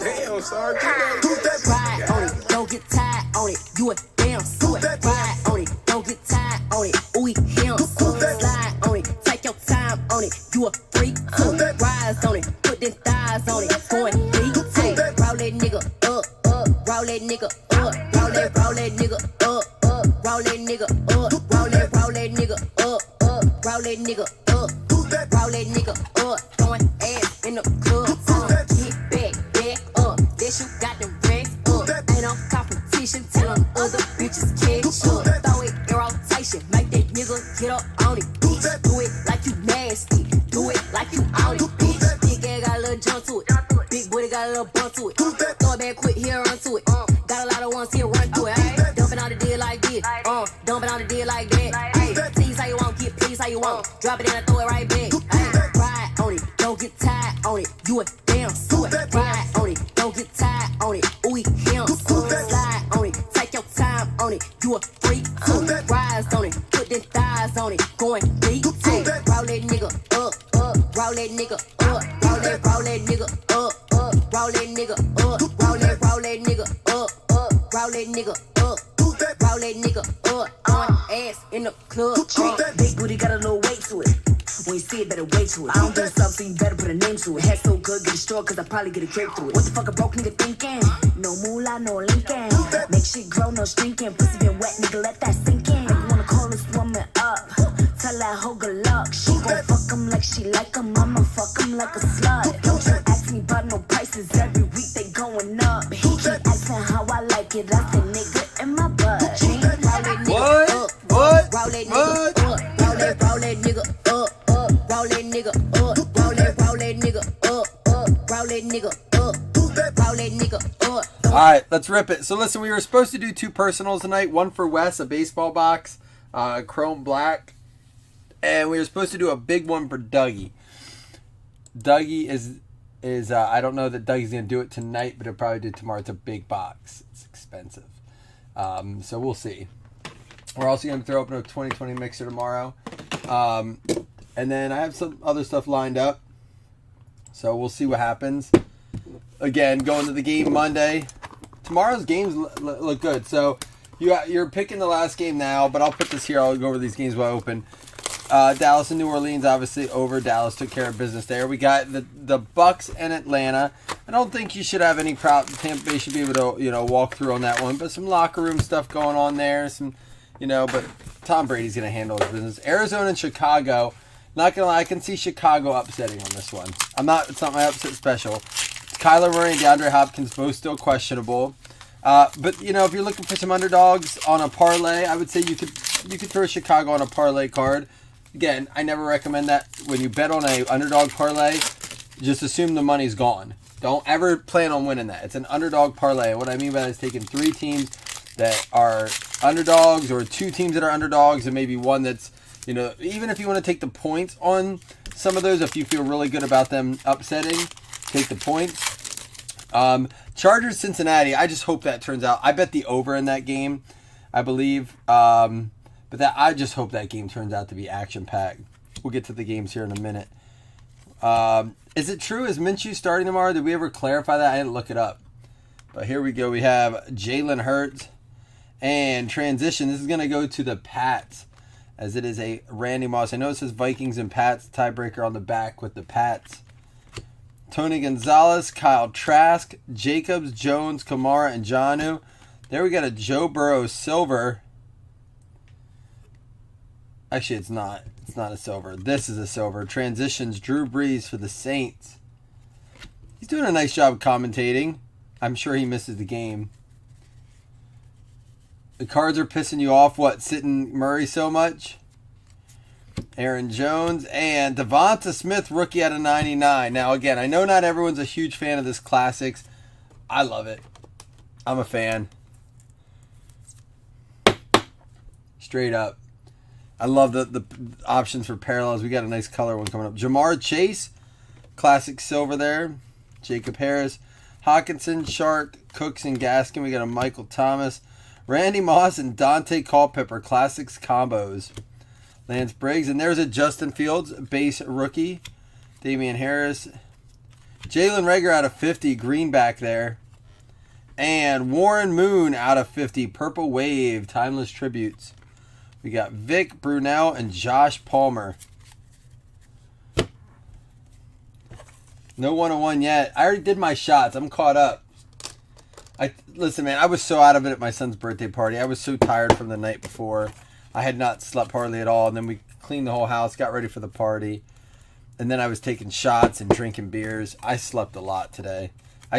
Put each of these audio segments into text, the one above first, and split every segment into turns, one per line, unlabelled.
Damn, sorry.
Ride on it, don't get tired on it. You a damn suit. Ride on it, don't get tired on it. Ooh, him. Slide on it, take your time on it. You a freak. Rise on it, put them thighs on it. Going deep. Hey, roll that nigga up, up. Roll that nigga up. Roll that nigga up, up. Roll that nigga up. Roll that nigga up, up. Roll that nigga up. Roll that nigga up. Throwing ass in the club. Get back up. That you got the racks up. Ain't no competition. Tell them other bitches catch up. Throw it in rotation. Make that nigga get up on it, bitch. Do it like you nasty. Do it like you on it, bitch. Big ass got a little jump to it. Big booty got a little bump to it. Throw it back quick, here run to it. Got a lot of ones here run to it. Ay, dumping on the deal like this. Dumping on the deal like that. Ay, tease how you want, get please how you want. Drop it in and throw it right back. Ay, ride on it, don't get tired on it. You a damn suit. Ride on it, don't get tired on it. Ooh, him. Slide on it, take your time on it. You a freak. Rise on it, put them thighs on it. Going deep. Hey, roll that nigga up, up. Roll that nigga up. Roll that nigga up, up. Roll that nigga up. Roll that nigga up, up. Roll that nigga up. Roll that nigga up. On ass in the club.
Big booty got a little weight to it. When you see it, better wait to it. I don't do stuff, so you better put a name to it. Head so good, get it short, cause I probably get a grape through it. What the fuck a broke nigga thinking? No moolah, no Lincoln. Make shit grow, no shrinking. Pussy been wet, nigga, let that sink in. Make you wanna call this woman up. Tell that hoe good luck. She gon' fuck him like she like him. I'ma fuck him like a slut. Don't you ask me about no prices. Every week they going up. He keep asking how I like it. I said nigga in my butt.
What?
What?
Roll that nigga up. Roll that nigga up. Roll that nigga up, roll that nigga up, roll that nigga up, roll that nigga up.
All right, let's rip it. So listen, we were supposed to do 2 personals tonight. One for Wes, a baseball box, chrome black, and we were supposed to do a big one for Dougie. Dougie is I don't know that Dougie's gonna do it tonight, but he'll probably do it tomorrow. It's a big box. It's expensive, so we'll see. We're also gonna throw open a 2020 mixer tomorrow. And then I have some other stuff lined up. So we'll see what happens. Again, going to the game Monday. Tomorrow's games look good. So you're picking the last game now, but I'll put this here. I'll go over these games while I open. Dallas and New Orleans, obviously over. Dallas took care of business there. We got the Bucks and Atlanta. I don't think you should have any problem. Tampa Bay should be able to walk through on that one. But some locker room stuff going on there. But Tom Brady's going to handle his business. Arizona and Chicago. Not gonna lie, I can see Chicago upsetting on this one. It's not my upset special. It's Kyler Murray and DeAndre Hopkins, both still questionable. But if you're looking for some underdogs on a parlay, I would say you could throw Chicago on a parlay card. Again, I never recommend that when you bet on a underdog parlay. Just assume the money's gone. Don't ever plan on winning that. It's an underdog parlay. What I mean by that is taking 3 teams that are underdogs, or 2 teams that are underdogs, and maybe one that's even if you want to take the points on some of those, if you feel really good about them upsetting, take the points. Chargers, Cincinnati, I just hope that turns out. I bet the over in that game, I believe. But I just hope that game turns out to be action-packed. We'll get to the games here in a minute. Is it true? Is Minshew starting tomorrow? Did we ever clarify that? I didn't look it up. But here we go. We have Jalen Hurts. And transition. This is going to go to the Pats, as it is a Randy Moss. I know it says Vikings and Pats, tiebreaker on the back with the Pats. Tony Gonzalez, Kyle Trask, Jacobs, Jones, Kamara, and Jonnu. There we got a Joe Burrow silver. Actually, it's not. It's not a silver. This is a silver. Transitions, Drew Brees for the Saints. He's doing a nice job commentating. I'm sure he misses the game. The Cards are pissing you off, sitting Murray so much? Aaron Jones and Devonta Smith, rookie out of 99. Now, again, I know not everyone's a huge fan of this Classics. I love it. I'm a fan. Straight up. I love the options for parallels. We got a nice color one coming up. Jamar Chase, Classic Silver there. Jacob Harris. Hawkinson, Shark, Cooks, and Gaskin. We got a Michael Thomas. Randy Moss and Dante Culpepper, Classics combos. Lance Briggs. And there's a Justin Fields base rookie. Damian Harris. Jalen Reagor out of 50. Greenback there. And Warren Moon out of 50. Purple Wave. Timeless Tributes. We got Vic Brunel and Josh Palmer. No 101 yet. I already did my shots. I'm caught up. Listen, man, I was so out of it at my son's birthday party. I was so tired from the night before. I had not slept hardly at all. And then we cleaned the whole house, got ready for the party. And then I was taking shots and drinking beers. I slept a lot today.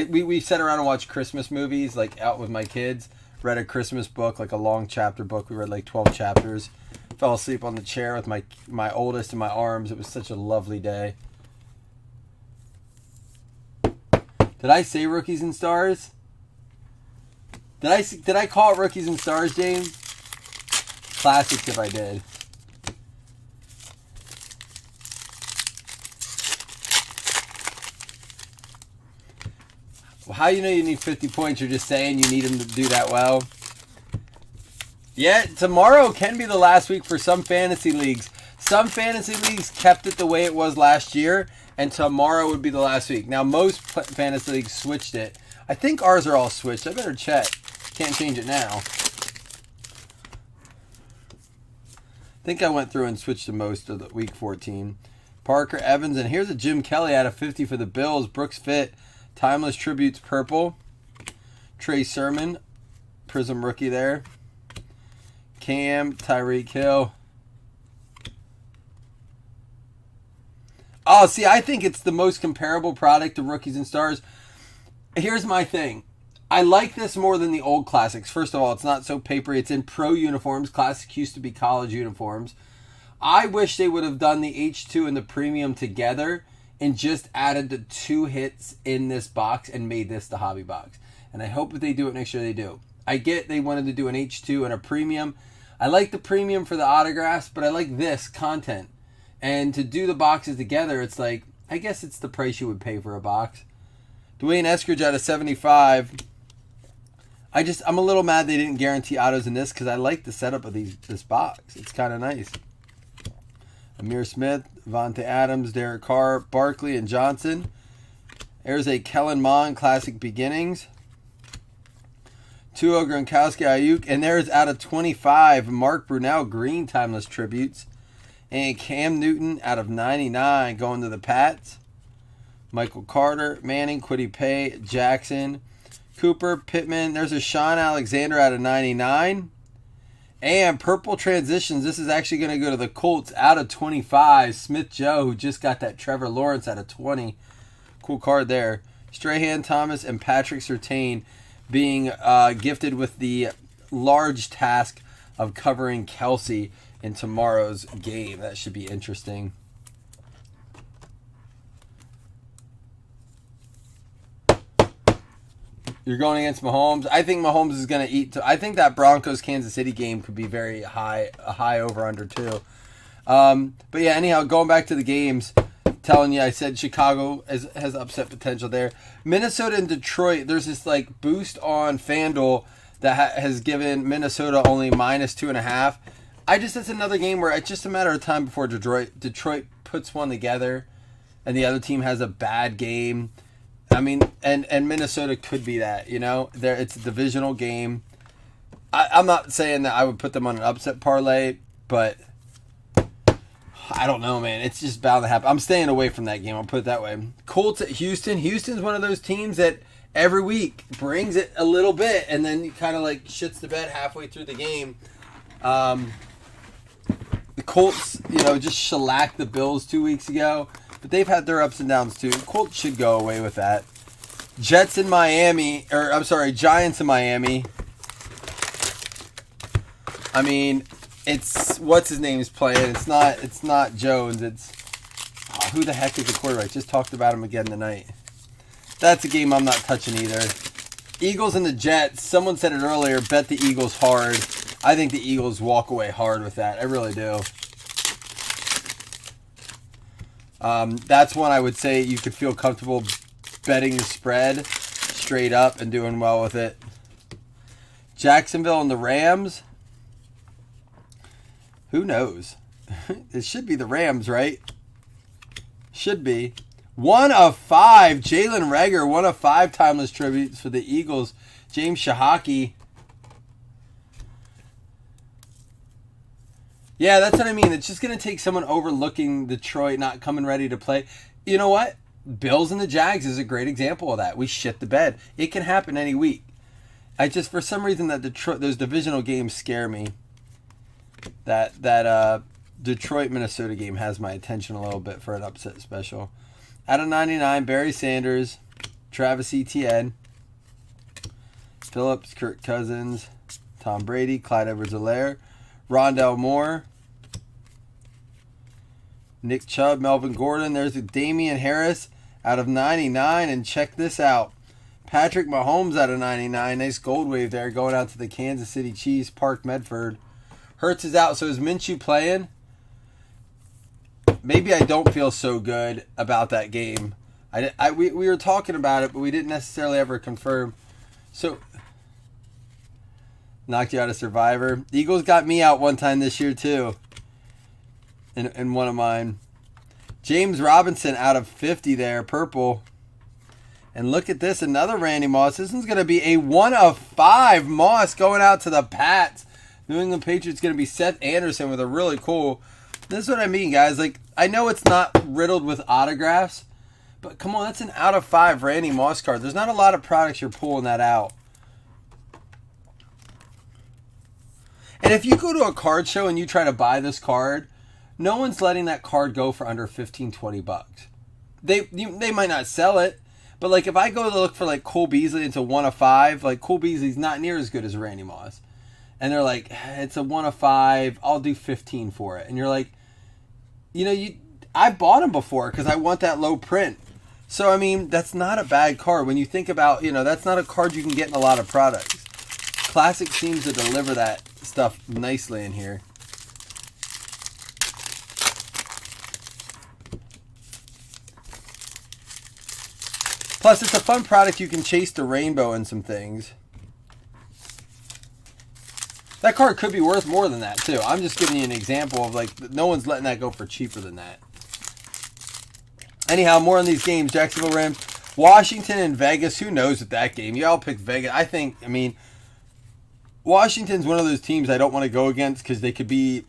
We sat around and watched Christmas movies, like out with my kids. Read a Christmas book, like a long chapter book. We read like 12 chapters. Fell asleep on the chair with my oldest in my arms. It was such a lovely day. Did I say Rookies and Stars? Did I call it Rookies and Stars, James? Classics if I did. Well, how you know you need 50 points? You're just saying you need them to do that well? Yeah, tomorrow can be the last week for some fantasy leagues. Some fantasy leagues kept it the way it was last year, and tomorrow would be the last week. Now, most fantasy leagues switched it. I think ours are all switched. I better check. Can't change it now. I think I went through and switched to most of the week 14. Parker Evans, and here's a Jim Kelly out of 50 for the Bills. Brooks Fit, Timeless Tributes purple. Trey Sermon, Prism rookie there. Cam, Tyreek Hill. Oh, see, I think it's the most comparable product to Rookies and Stars. Here's my thing. I like this more than the old Classics. First of all, it's not so papery. It's in pro uniforms. Classic used to be college uniforms. I wish they would have done the H2 and the Premium together and just added the 2 hits in this box and made this the hobby box. And I hope if they do it next year, they do. I get they wanted to do an H2 and a Premium. I like the Premium for the autographs, but I like this content. And to do the boxes together, it's like, I guess it's the price you would pay for a box. Dwayne Eskridge out of 75. I'm a little mad they didn't guarantee autos in this because I like the setup of this box. It's kind of nice. Amir Smith, Vontae Adams, Derek Carr, Barkley, and Johnson. There's a Kellen Mond Classic Beginnings. Tua Gronkowski, Ayuk, and there's out of 25, Mark Brunel Green Timeless Tributes. And Cam Newton out of 99 going to the Pats. Michael Carter, Manning, Kwity Paye, Jackson, Cooper, Pittman. There's a Sean Alexander out of 99. And Purple Transitions. This is actually going to go to the Colts out of 25. Smith Joe, who just got that Trevor Lawrence out of 20. Cool card there. Strahan Thomas and Patrick Surtain being gifted with the large task of covering Kelsey in tomorrow's game. That should be interesting. You're going against Mahomes. I think Mahomes is going to eat. I think that Broncos-Kansas City game could be very high, a high over-under too. But yeah, anyhow, going back to the games, telling you, I said Chicago has upset potential there. Minnesota and Detroit, there's this like boost on FanDuel that has given Minnesota only -2.5. That's another game where it's just a matter of time before Detroit puts one together and the other team has a bad game. I mean, and Minnesota could be that, you know. It's a divisional game. I'm not saying that I would put them on an upset parlay, but I don't know, man. It's just bound to happen. I'm staying away from that game. I'll put it that way. Colts at Houston. Houston's one of those teams that every week brings it a little bit and then kind of like shits the bed halfway through the game. The Colts, just shellacked the Bills 2 weeks ago. But they've had their ups and downs too. Colts should go away with that. Giants in Miami. I mean, it's what's his name's playing. It's not Jones. It's who the heck is the quarterback? Just talked about him again tonight. That's a game I'm not touching either. Eagles and the Jets. Someone said it earlier. Bet the Eagles hard. I think the Eagles walk away hard with that. I really do. That's one I would say you could feel comfortable betting the spread straight up and doing well with it. Jacksonville and the Rams. Who knows? It should be the Rams, right? Should be. 1 of 5. Jalen Reagor, 1 of 5 timeless tributes for the Eagles. James Shahaki. Yeah, that's what I mean. It's just going to take someone overlooking Detroit, not coming ready to play. You know what? Bills and the Jags is a great example of that. We shit the bed. It can happen any week. I just, for some reason, that those divisional games scare me. That Detroit-Minnesota game has my attention a little bit for an upset special. Out of 99, Barry Sanders, Travis Etienne, Phillips, Kirk Cousins, Tom Brady, Clyde Edwards-Helaire, Rondell Moore, Nick Chubb, Melvin Gordon. There's a Damian Harris out of 99. And check this out. Patrick Mahomes out of 99. Nice gold wave there going out to the Kansas City Chiefs, Park Medford. Hurts is out. So is Minshew playing? Maybe I don't feel so good about that game. We were talking about it, but we didn't necessarily ever confirm. So, knocked you out of Survivor. The Eagles got me out one time this year, too. In one of mine. James Robinson out of 50 there, purple. And look at this, another Randy Moss. This one's going to be a 1 of 5 Moss going out to the Pats. New England Patriots going to be Seth Anderson with a really cool... This is what I mean, guys. Like, I know it's not riddled with autographs, but come on, that's an out of 5 Randy Moss card. There's not a lot of products you're pulling that out. And if you go to a card show and you try to buy this card, no one's letting that card go for under $15-20. They might not sell it, but like if I go to look for like Cole Beasley, it's a 1 of 5. Like Cole Beasley's not near as good as Randy Moss, and they're like, it's a 1 of 5. I'll do 15 for it, and you're like, I bought him before because I want that low print. So I mean, that's not a bad card when you think about, that's not a card you can get in a lot of products. Classic seems to deliver that stuff nicely in here. Plus, it's a fun product. You can chase the rainbow in some things. That card could be worth more than that, too. I'm just giving you an example of, like, no one's letting that go for cheaper than that. Anyhow, more on these games. Jacksonville Rams, Washington and Vegas. Who knows with that game? You all pick Vegas. Washington's one of those teams I don't want to go against because they could be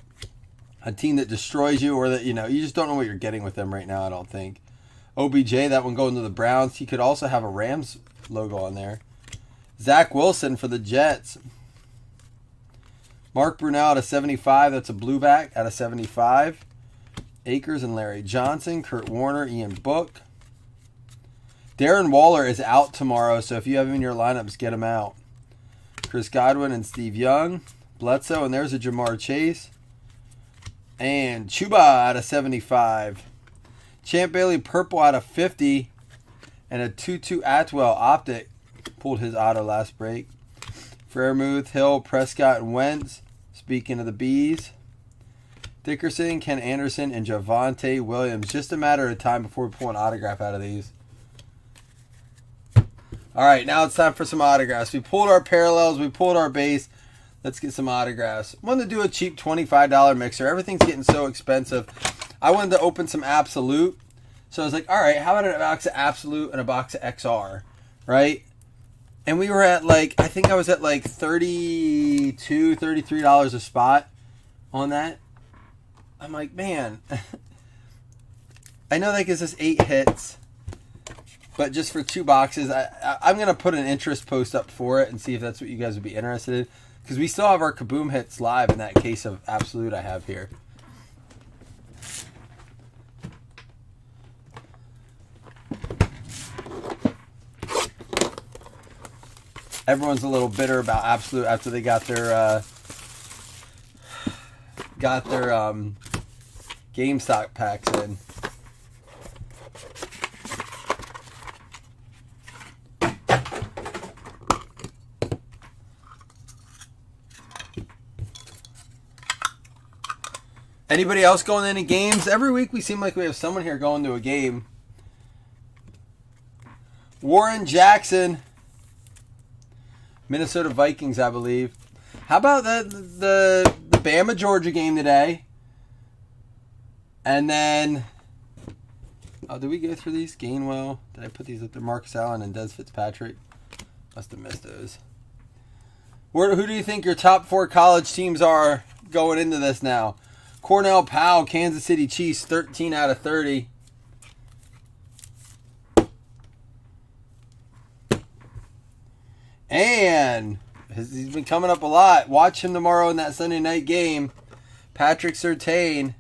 a team that destroys you or that, you just don't know what you're getting with them right now, I don't think. OBJ, that one going to the Browns. He could also have a Rams logo on there. Zach Wilson for the Jets. Mark Brunell out of 75. That's a blueback out of 75. Akers and Larry Johnson. Kurt Warner, Ian Book. Darren Waller is out tomorrow, so if you have him in your lineups, get him out. Chris Godwin and Steve Young. Bledsoe, and there's a Jamar Chase. And Chuba out of 75. Champ Bailey purple out of 50. And a 2-2 Atwell optic. Pulled his auto last break. Freiermuth, Hill, Prescott, and Wentz. Speaking of the Bees. Dickerson, Ken Anderson, and Javonte Williams. Just a matter of time before we pull an autograph out of these. All right, now it's time for some autographs. We pulled our parallels. We pulled our base. Let's get some autographs. I wanted to do a cheap $25 mixer. Everything's getting so expensive. I wanted to open some Absolute. So I was like, all right, how about a box of Absolute and a box of XR, right? And we were at I think I was at $32, $33 a spot on that. I'm like, man, I know that gives us 8 hits, but just for 2 boxes, I'm going to put an interest post up for it and see if that's what you guys would be interested in. Because we still have our Kaboom hits live in that case of Absolute I have here. Everyone's a little bitter about Absolute after they got their GameStop packs in. Anybody else going to any games? Every week we seem like we have someone here going to a game. Warren Jackson. Minnesota Vikings, I believe. How about the Bama Georgia game today? And then, oh, did we go through these? Gainwell. Did I put these up there? Marcus Allen and Des Fitzpatrick. Must have missed those. Who do you think your top 4 college teams are going into this now? Cornell Powell, Kansas City Chiefs, 13 out of 30. And he's been coming up a lot. Watch him tomorrow in that Sunday night game. Patrick Surtain.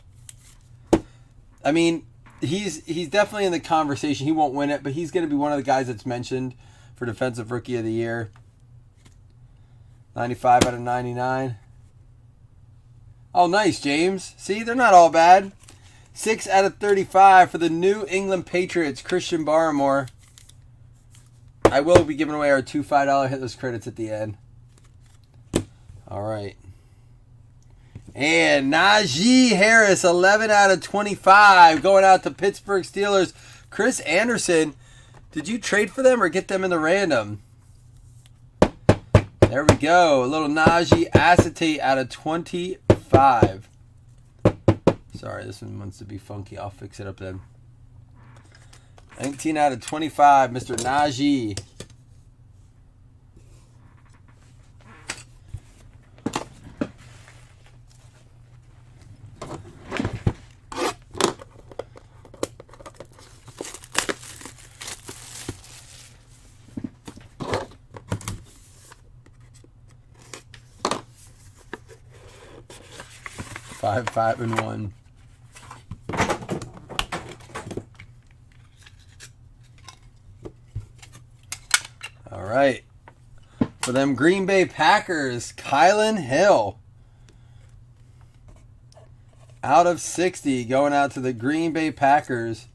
I mean, he's definitely in the conversation. He won't win it, but he's going to be one of the guys that's mentioned for Defensive Rookie of the Year. 95 out of 99. Oh, nice, James. See, they're not all bad. 6 out of 35 for the New England Patriots, Christian Barmore. I will be giving away our 2 $5 hitless credits at the end. All right. And Najee Harris, 11 out of 25, going out to Pittsburgh Steelers. Chris Anderson, did you trade for them or get them in the random? There we go. A little Najee acetate out of 25. Sorry, this one wants to be funky. I'll fix it up then. 19 out of 25, Mr. Najee. Five and 1. All right. For them Green Bay Packers, Kylan Hill. Out of 60, going out to the Green Bay Packers.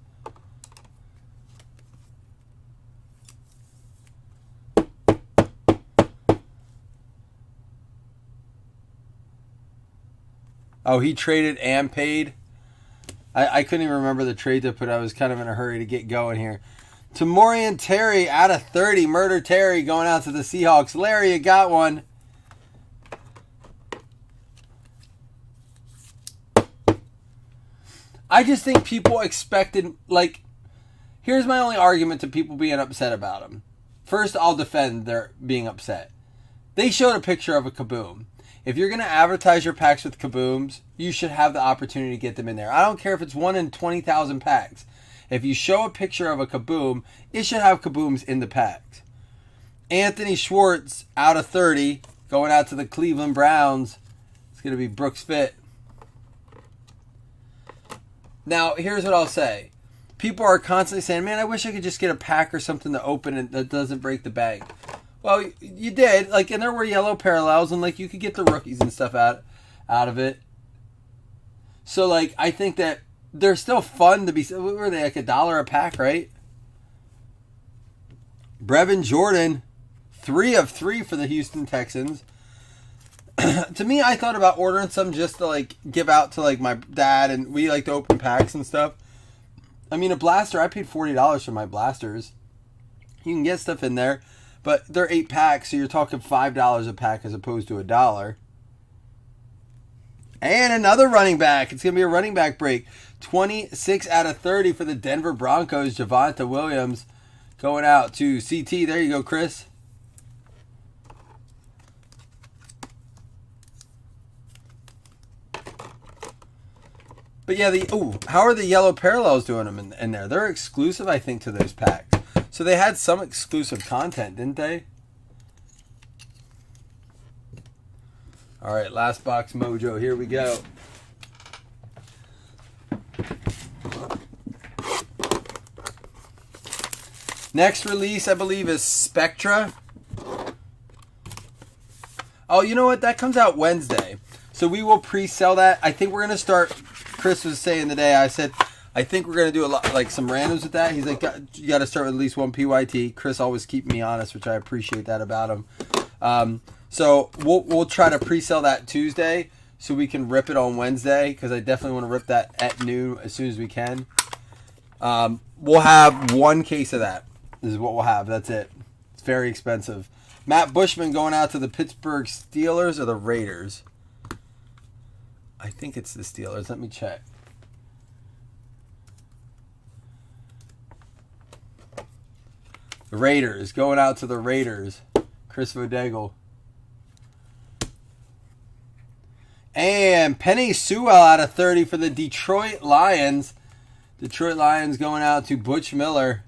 Oh, he traded and paid. I couldn't even remember the trade to put. I was kind of in a hurry to get going here. Tamorrion Terry out of 30. Murder Terry going out to the Seahawks. Larry, you got one. I just think people expected, like, here's my only argument to people being upset about him. First, I'll defend their being upset. They showed a picture of a Kaboom. If you're going to advertise your packs with Kabooms, you should have the opportunity to get them in there. I don't care if it's 1 in 20,000 packs. If you show a picture of a Kaboom, it should have Kabooms in the packs. Anthony Schwartz, out of 30, going out to the Cleveland Browns. It's going to be Brooks Fit. Now, here's what I'll say. People are constantly saying, man, I wish I could just get a pack or something to open and that doesn't break the bank. Well, you did, like, and there were yellow parallels, and like you could get the rookies and stuff out of it. So, like, I think that they're still fun to be. What were they, like $1 a pack, right? Brevin Jordan, 3 of 3 for the Houston Texans. To me, I thought about ordering some just to like give out to like my dad, and we like to open packs and stuff. I mean, a blaster, I paid $40 for my blasters. You can get stuff in there. But they're 8 packs, so you're talking $5 a pack as opposed to $1. And another running back. It's going to be a running back break. 26 out of 30 for the Denver Broncos. Javonte Williams going out to CT. There you go, Chris. But yeah, how are the yellow parallels doing them in there? They're exclusive, I think, to those packs. So they had some exclusive content, didn't they? All right, last box mojo. Here we go. Next release, I believe, is Spectra. Oh, you know what? That comes out Wednesday. So we will pre-sell that. I think we're going to start. Chris was saying today, I said, I think we're going to do a lot, like some randoms with that. He's like, you got to start with at least one PYT. Chris always keep me honest, which I appreciate that about him. So we'll try to pre-sell that Tuesday so we can rip it on Wednesday, because I definitely want to rip that at noon as soon as we can. We'll have 1 case of that. This is what we'll have. That's it. It's very expensive. Matt Bushman going out to the Pittsburgh Steelers or the Raiders? I think it's the Steelers. Let me check. The Raiders. Going out to the Raiders. Chris Vodegel. And Penny Sewell out of 30 for the Detroit Lions. Detroit Lions going out to Butch Miller.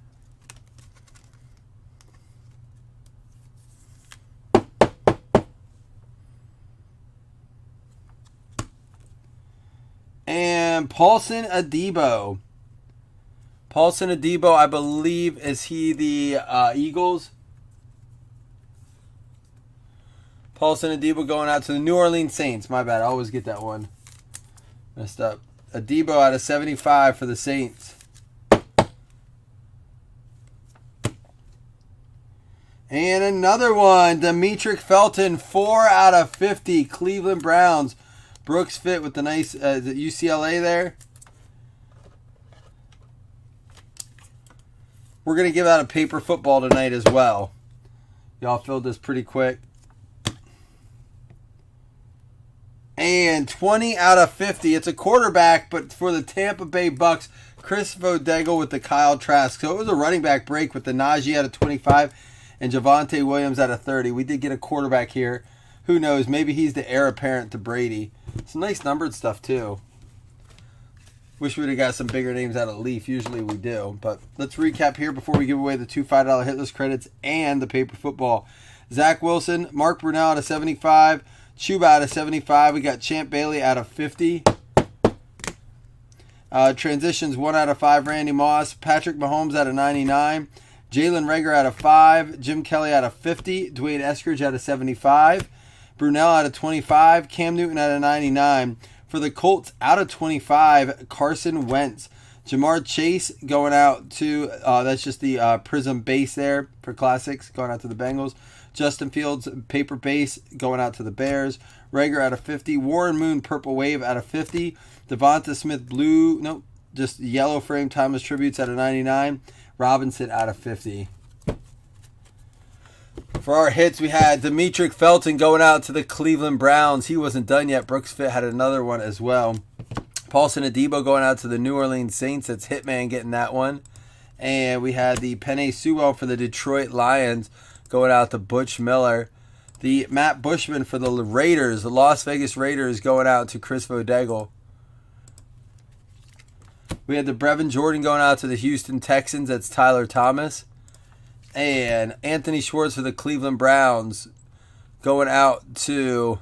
And Paulson Adebo. Paulson Adebo, I believe, is he the Eagles? Paulson Adebo going out to the New Orleans Saints. My bad. I always get that one messed up. Adebo out of 75 for the Saints. And another one. Demetric Felton, 4 out of 50. Cleveland Browns. Brooks Fit with the nice UCLA there. We're going to give out a paper football tonight as well. Y'all filled this pretty quick. And 20 out of 50. It's a quarterback, but for the Tampa Bay Bucks, Chris Vodegel with the Kyle Trask. So it was a running back break with the Najee out of 25 and Javonte Williams out of 30. We did get a quarterback here. Who knows? Maybe he's the heir apparent to Brady. Some nice numbered stuff, too. Wish we would have got some bigger names out of Leaf. Usually we do. But let's recap here before we give away the 2 $5 hitless credits and the paper football. Zach Wilson, Mark Brunell out of 75. Chuba out of 75. We got Champ Bailey out of 50. Transitions 1 out of 5. Randy Moss. Patrick Mahomes out of 99. Jalen Reagor out of 5. Jim Kelly out of 50. Dwayne Eskridge out of 75. Brunell out of 25. Cam Newton out of 99. For the Colts, out of 25, Carson Wentz. Jamar Chase going out to, that's just the Prism base there for Classics, going out to the Bengals. Justin Fields, paper base, going out to the Bears. Reagor out of 50. Warren Moon, purple wave out of 50. Devonta Smith, blue, nope, just yellow frame Thomas Tributes out of 99. Robinson out of 50. For our hits, we had Demetric Felton going out to the Cleveland Browns. He wasn't done yet. Brooks Fit had another one as well. Paulson Adebo going out to the New Orleans Saints. That's Hitman getting that one. And we had the Penny Sewell for the Detroit Lions going out to Butch Miller. The Matt Bushman for the Raiders, the Las Vegas Raiders, going out to Chris Vodegel. We had the Brevin Jordan going out to the Houston Texans. That's Tyler Thomas. And Anthony Schwartz for the Cleveland Browns going out to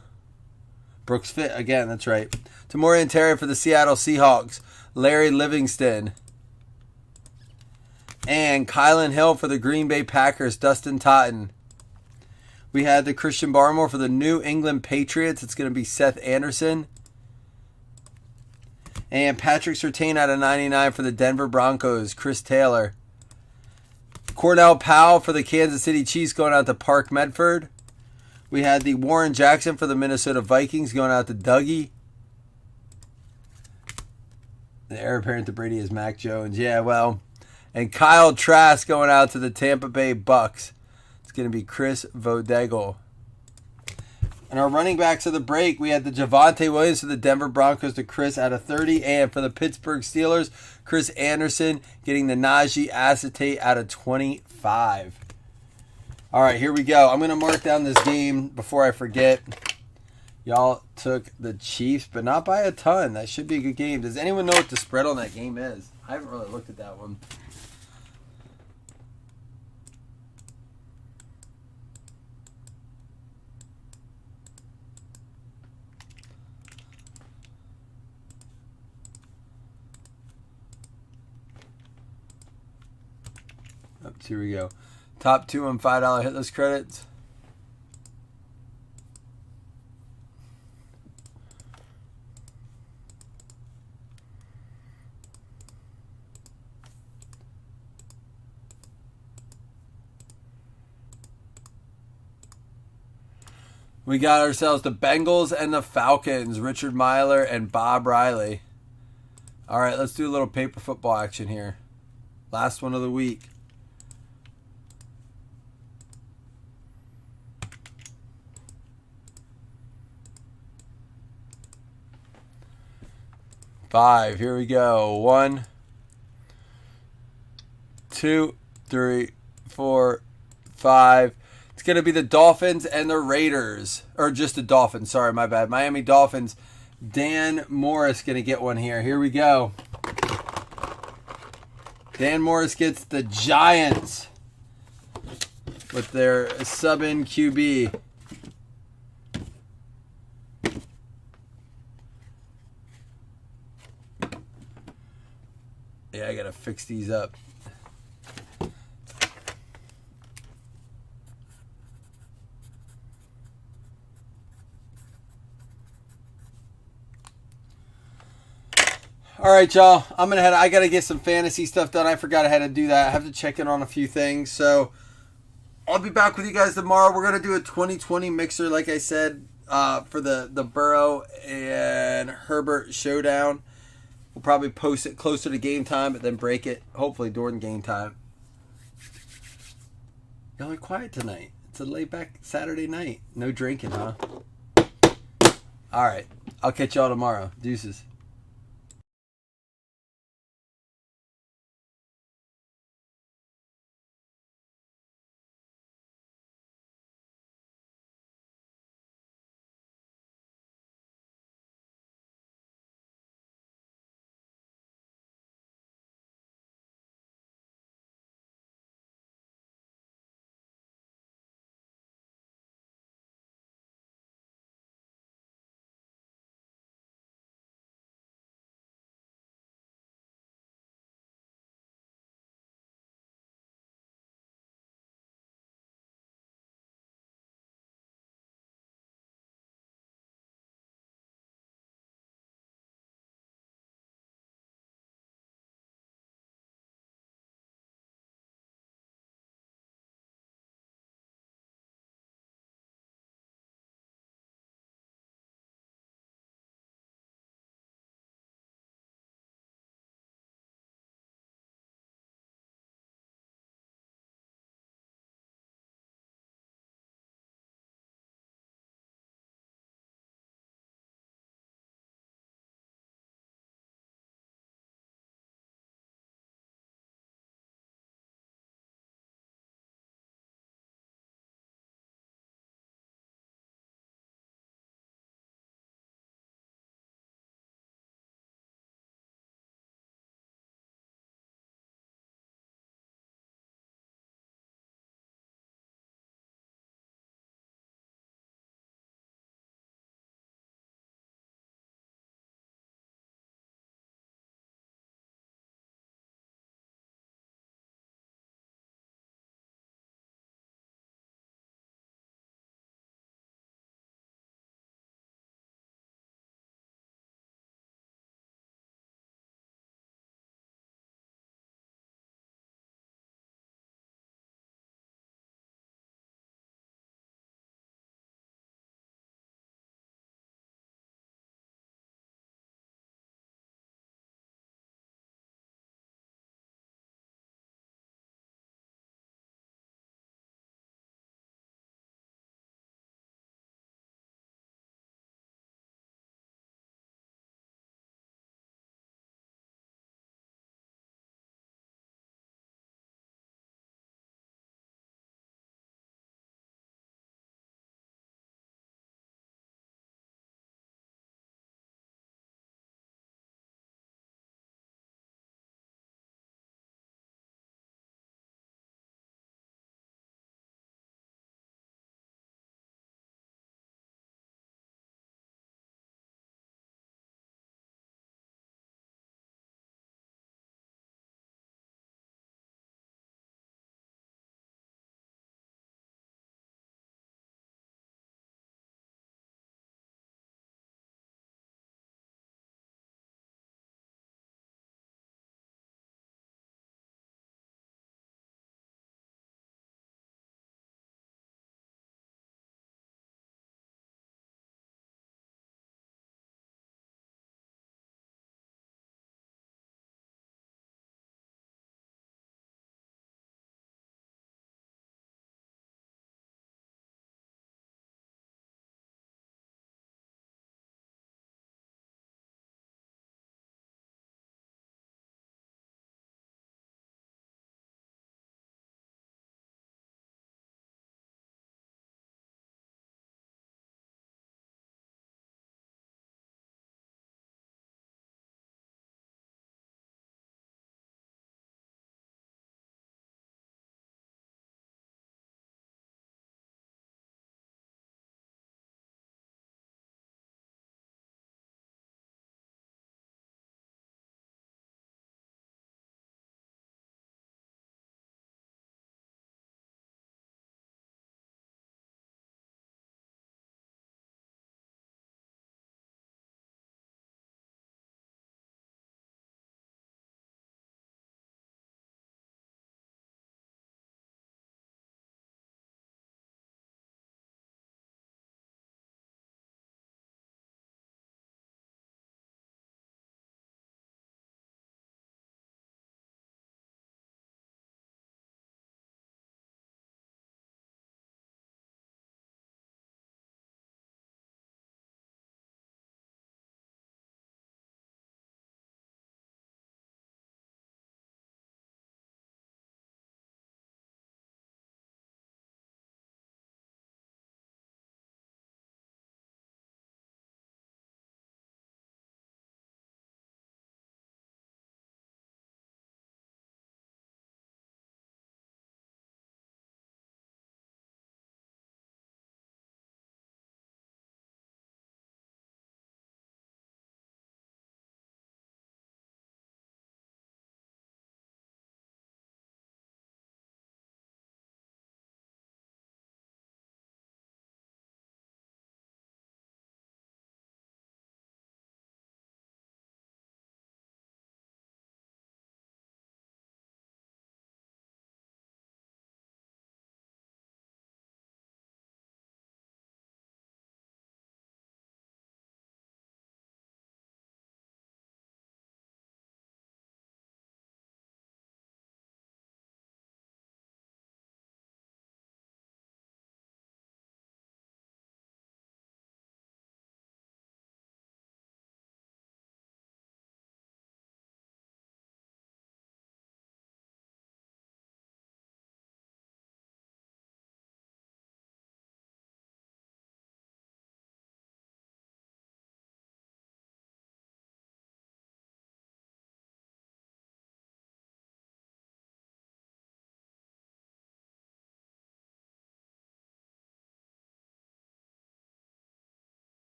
Brooks Fit. Again, that's right. Tamorian Terry for the Seattle Seahawks. Larry Livingston. And Kylan Hill for the Green Bay Packers. Dustin Totten. We had the Christian Barmore for the New England Patriots. It's going to be Seth Anderson. And Patrick Surtain out of 99 for the Denver Broncos. Chris Taylor. Cornell Powell for the Kansas City Chiefs going out to Park Medford. We had the Warren Jackson for the Minnesota Vikings going out to Dougie. The heir apparent to Brady is Mac Jones. Yeah, well. And Kyle Trask going out to the Tampa Bay Bucks. It's going to be Chris Vodegel. And our running backs of the break, we had the Javonte Williams for the Denver Broncos to Chris out of 30. And for the Pittsburgh Steelers, Chris Anderson getting the Najee Acetate out of 25. All right, here we go. I'm going to mark down this game before I forget. Y'all took the Chiefs, but not by a ton. That should be a good game. Does anyone know what the spread on that game is? I haven't really looked at that one. Here we go. Top 2 and $5 hitless credits. We got ourselves the Bengals and the Falcons. Richard Myler and Bob Riley. All right, let's do a little paper football action here. Last one of the week. Five. Here we go. 1, 2, 3, 4, 5. It's going to be the Dolphins and the Raiders. Or just the Dolphins. Sorry, my bad. Miami Dolphins. Dan Morris going to get one here. Here we go. Dan Morris gets the Giants with their sub-in QB. Yeah, I got to fix these up. All right, y'all. I gotta get some fantasy stuff done. I forgot I had to do that. I have to check in on a few things. So I'll be back with you guys tomorrow. We're gonna do a 2020 mixer, like I said, for the Burrow and Herbert showdown. We'll probably post it closer to game time, but then break it hopefully during game time. Y'all are quiet tonight. It's a laid back Saturday night. No drinking, huh? All right. I'll catch y'all tomorrow. Deuces.